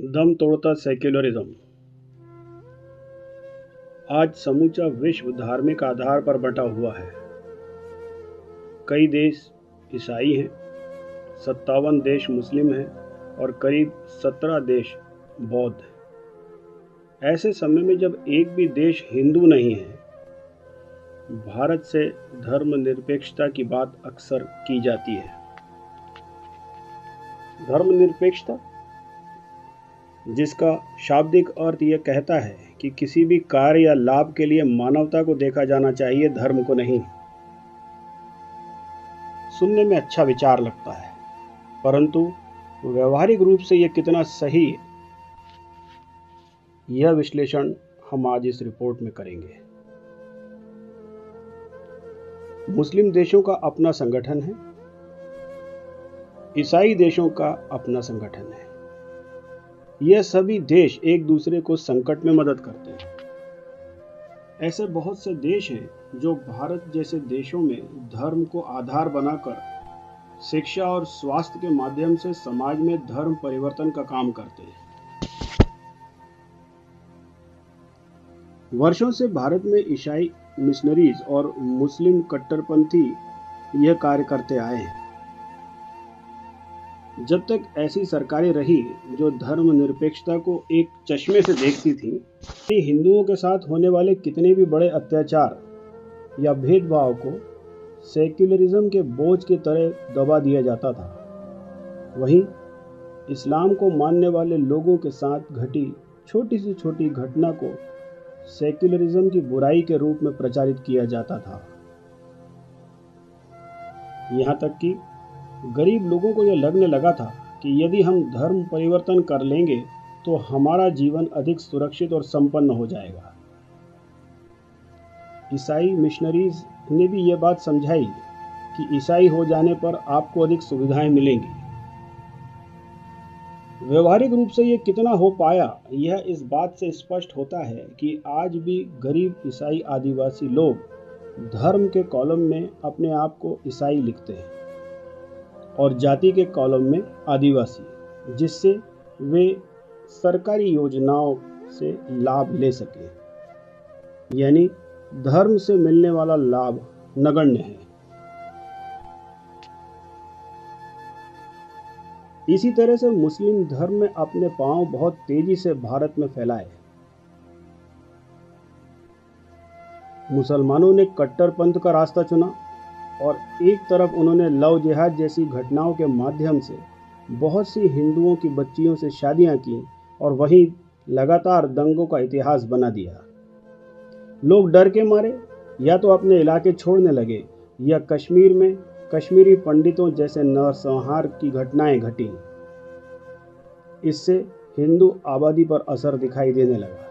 दम तोड़ता सेक्युलरिज्म। आज समूचा विश्व धार्मिक आधार पर बंटा हुआ है। कई देश ईसाई हैं, 57 देश मुस्लिम हैं और करीब 17 देश बौद्ध हैं। ऐसे समय में जब एक भी देश हिंदू नहीं है, भारत से धर्मनिरपेक्षता की बात अक्सर की जाती है। धर्मनिरपेक्षता, जिसका शाब्दिक अर्थ यह कहता है कि किसी भी कार्य या लाभ के लिए मानवता को देखा जाना चाहिए, धर्म को नहीं। सुनने में अच्छा विचार लगता है, परंतु व्यवहारिक रूप से यह कितना सही है, यह विश्लेषण हम आज इस रिपोर्ट में करेंगे। मुस्लिम देशों का अपना संगठन है, ईसाई देशों का अपना संगठन है। यह सभी देश एक दूसरे को संकट में मदद करते हैं। ऐसे बहुत से देश हैं जो भारत जैसे देशों में धर्म को आधार बनाकर शिक्षा और स्वास्थ्य के माध्यम से समाज में धर्म परिवर्तन का काम करते हैं। वर्षों से भारत में ईसाई मिशनरीज और मुस्लिम कट्टरपंथी यह कार्य करते आए हैं। जब तक ऐसी सरकारें रही जो धर्मनिरपेक्षता को एक चश्मे से देखती थी, हिंदुओं के साथ होने वाले कितने भी बड़े अत्याचार या भेदभाव को सेक्युलरिज्म के बोझ की तरह दबा दिया जाता था। वहीं इस्लाम को मानने वाले लोगों के साथ घटी छोटी से छोटी घटना को सेक्युलरिज्म की बुराई के रूप में प्रचारित किया जाता था। यहाँ तक कि गरीब लोगों को यह लगने लगा था कि यदि हम धर्म परिवर्तन कर लेंगे तो हमारा जीवन अधिक सुरक्षित और संपन्न हो जाएगा। ईसाई मिशनरीज ने भी यह बात समझाई कि ईसाई हो जाने पर आपको अधिक सुविधाएं मिलेंगी। व्यवहारिक रूप से यह कितना हो पाया, यह इस बात से स्पष्ट होता है कि आज भी गरीब ईसाई आदिवासी लोग धर्म के कॉलम में अपने आप को ईसाई लिखते हैं और जाति के कॉलम में आदिवासी, जिससे वे सरकारी योजनाओं से लाभ ले सकें। यानी धर्म से मिलने वाला लाभ नगण्य है। इसी तरह से मुस्लिम धर्म में अपने पांव बहुत तेजी से भारत में फैलाए। मुसलमानों ने कट्टरपंथ का रास्ता चुना और एक तरफ उन्होंने लव जिहाद जैसी घटनाओं के माध्यम से बहुत सी हिंदुओं की बच्चियों से शादियां की और वहीं लगातार दंगों का इतिहास बना दिया। लोग डर के मारे या तो अपने इलाके छोड़ने लगे या कश्मीर में कश्मीरी पंडितों जैसे नरसंहार की घटनाएं घटी। इससे हिंदू आबादी पर असर दिखाई देने लगा।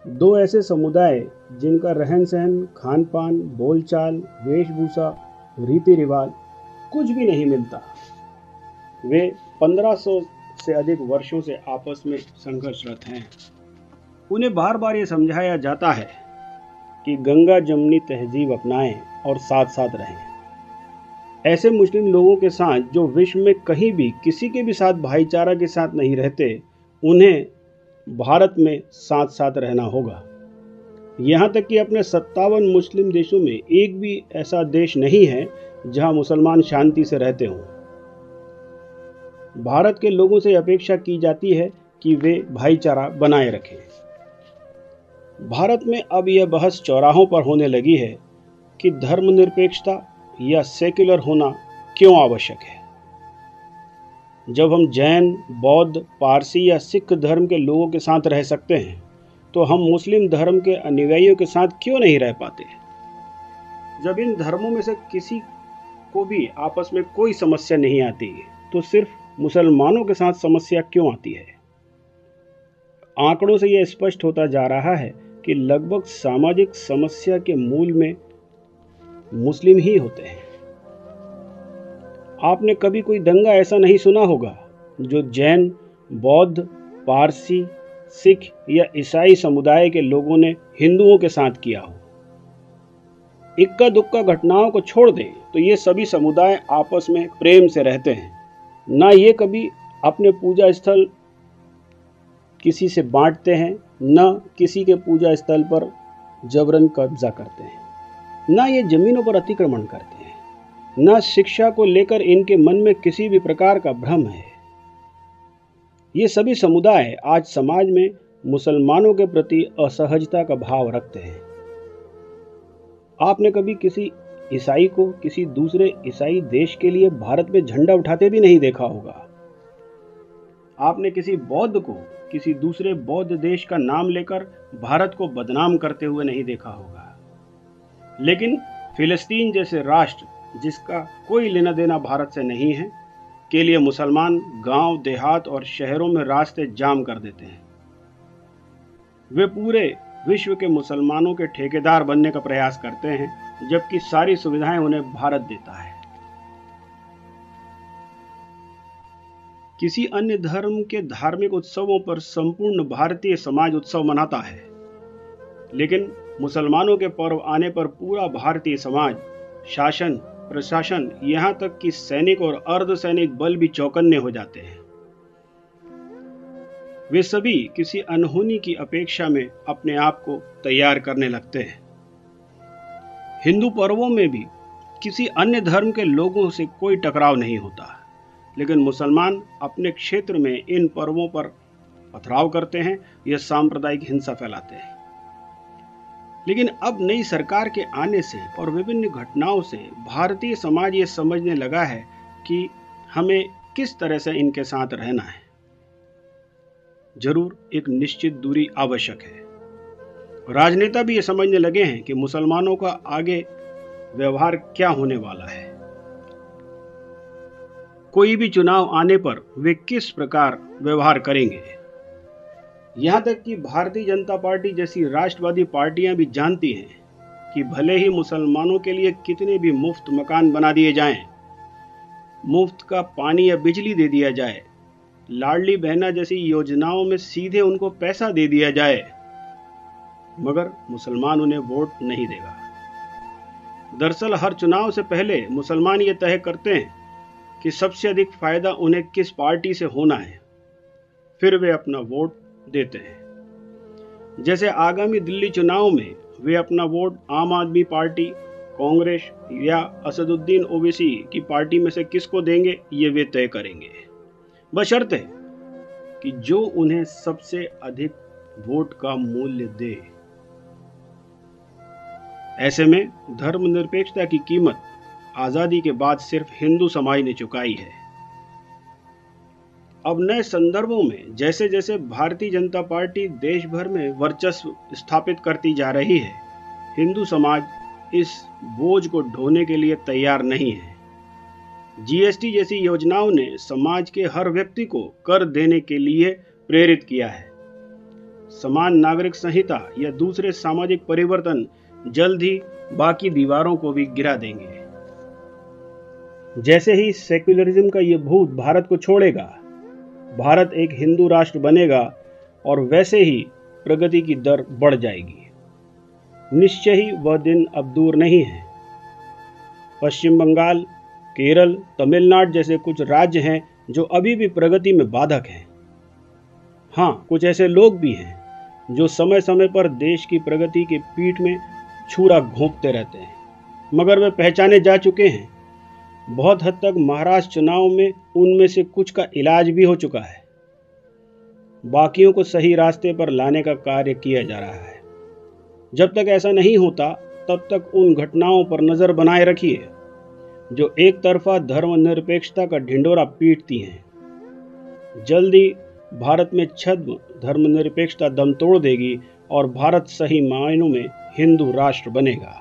दो ऐसे समुदाय जिनका रहन सहन, खान पान, बोलचाल, वेशभूषा, रीति रिवाज कुछ भी नहीं मिलता, वे 1500 से अधिक वर्षों से आपस में संघर्षरत हैं। उन्हें बार बार ये समझाया जाता है कि गंगा जमुनी तहजीब अपनाएं और साथ साथ रहें। ऐसे मुस्लिम लोगों के साथ जो विश्व में कहीं भी किसी के भी साथ भाईचारा के साथ नहीं रहते, उन्हें भारत में साथ साथ रहना होगा। यहाँ तक कि अपने 57 मुस्लिम देशों में एक भी ऐसा देश नहीं है जहाँ मुसलमान शांति से रहते हों। भारत के लोगों से अपेक्षा की जाती है कि वे भाईचारा बनाए रखें। भारत में अब यह बहस चौराहों पर होने लगी है कि धर्मनिरपेक्षता या सेक्युलर होना क्यों आवश्यक है। जब हम जैन, बौद्ध, पारसी या सिख धर्म के लोगों के साथ रह सकते हैं, तो हम मुस्लिम धर्म के अनुयायियों के साथ क्यों नहीं रह पाते। जब इन धर्मों में से किसी को भी आपस में कोई समस्या नहीं आती, तो सिर्फ मुसलमानों के साथ समस्या क्यों आती है। आंकड़ों से यह स्पष्ट होता जा रहा है कि लगभग सामाजिक समस्या के मूल में मुस्लिम ही होते हैं। आपने कभी कोई दंगा ऐसा नहीं सुना होगा जो जैन, बौद्ध, पारसी, सिख या ईसाई समुदाय के लोगों ने हिंदुओं के साथ किया हो। इक्का दुक्का घटनाओं को छोड़ दें तो ये सभी समुदाय आपस में प्रेम से रहते हैं। ना ये कभी अपने पूजा स्थल किसी से बांटते हैं, न किसी के पूजा स्थल पर जबरन कब्जा करते हैं, न ये जमीनों पर अतिक्रमण करते हैं, न शिक्षा को लेकर इनके मन में किसी भी प्रकार का भ्रम है। ये सभी समुदाय आज समाज में मुसलमानों के प्रति असहजता का भाव रखते हैं। आपने कभी किसी ईसाई को किसी दूसरे ईसाई देश के लिए भारत में झंडा उठाते भी नहीं देखा होगा। आपने किसी बौद्ध को किसी दूसरे बौद्ध देश का नाम लेकर भारत को बदनाम करते हुए नहीं देखा होगा। लेकिन फिलिस्तीन जैसे राष्ट्र, जिसका कोई लेना देना भारत से नहीं है, के लिए मुसलमान गांव, देहात और शहरों में रास्ते जाम कर देते हैं। वे पूरे विश्व के मुसलमानों के ठेकेदार बनने का प्रयास करते हैं, जबकि सारी सुविधाएं उन्हें भारत देता है। किसी अन्य धर्म के धार्मिक उत्सवों पर संपूर्ण भारतीय समाज उत्सव मनाता है, लेकिन मुसलमानों के पर्व आने पर पूरा भारतीय समाज, शासन, प्रशासन, यहाँ तक कि सैनिक और अर्धसैनिक बल भी चौकन्ने हो जाते हैं। वे सभी किसी अनहोनी की अपेक्षा में अपने आप को तैयार करने लगते हैं। हिंदू पर्वों में भी किसी अन्य धर्म के लोगों से कोई टकराव नहीं होता, लेकिन मुसलमान अपने क्षेत्र में इन पर्वों पर पथराव करते हैं या सांप्रदायिक हिंसा फैलाते हैं। लेकिन अब नई सरकार के आने से और विभिन्न घटनाओं से भारतीय समाज ये समझने लगा है कि हमें किस तरह से इनके साथ रहना है। जरूर एक निश्चित दूरी आवश्यक है। राजनेता भी ये समझने लगे हैं कि मुसलमानों का आगे व्यवहार क्या होने वाला है। कोई भी चुनाव आने पर वे किस प्रकार व्यवहार करेंगे। यहां तक कि भारतीय जनता पार्टी जैसी राष्ट्रवादी पार्टियां भी जानती हैं कि भले ही मुसलमानों के लिए कितने भी मुफ्त मकान बना दिए जाएं, मुफ्त का पानी या बिजली दे दिया जाए, लाडली बहना जैसी योजनाओं में सीधे उनको पैसा दे दिया जाए, मगर मुसलमान उन्हें वोट नहीं देगा। दरअसल हर चुनाव से पहले मुसलमान ये तय करते हैं कि सबसे अधिक फायदा उन्हें किस पार्टी से होना है, फिर वे अपना वोट देते हैं। जैसे आगामी दिल्ली चुनाव में वे अपना वोट आम आदमी पार्टी, कांग्रेस या असदुद्दीन ओवैसी की पार्टी में से किसको देंगे, ये वे तय करेंगे, बशर्ते कि जो उन्हें सबसे अधिक वोट का मूल्य दे। ऐसे में धर्मनिरपेक्षता की कीमत आजादी के बाद सिर्फ हिंदू समाज ने चुकाई है। अब नए संदर्भों में जैसे जैसे भारतीय जनता पार्टी देश भर में वर्चस्व स्थापित करती जा रही है, हिंदू समाज इस बोझ को ढोने के लिए तैयार नहीं है। जीएसटी जैसी योजनाओं ने समाज के हर व्यक्ति को कर देने के लिए प्रेरित किया है। समान नागरिक संहिता या दूसरे सामाजिक परिवर्तन जल्द ही बाकी दीवारों को भी गिरा देंगे। जैसे ही सेक्युलरिज्म का ये भूत भारत को छोड़ेगा, भारत एक हिंदू राष्ट्र बनेगा और वैसे ही प्रगति की दर बढ़ जाएगी। निश्चय ही वह दिन अब दूर नहीं है। पश्चिम बंगाल, केरल, तमिलनाडु जैसे कुछ राज्य हैं जो अभी भी प्रगति में बाधक हैं। हाँ, कुछ ऐसे लोग भी हैं जो समय समय पर देश की प्रगति के पीठ में छुरा घोंपते रहते हैं, मगर वे पहचाने जा चुके हैं। बहुत हद तक महाराष्ट्र चुनाव में उनमें से कुछ का इलाज भी हो चुका है। बाकियों को सही रास्ते पर लाने का कार्य किया जा रहा है। जब तक ऐसा नहीं होता, तब तक उन घटनाओं पर नजर बनाए रखिए जो एक तरफा धर्मनिरपेक्षता का ढिंढोरा पीटती हैं। जल्दी भारत में छद्म धर्मनिरपेक्षता दम तोड़ देगी और भारत सही मायनों में हिंदू राष्ट्र बनेगा।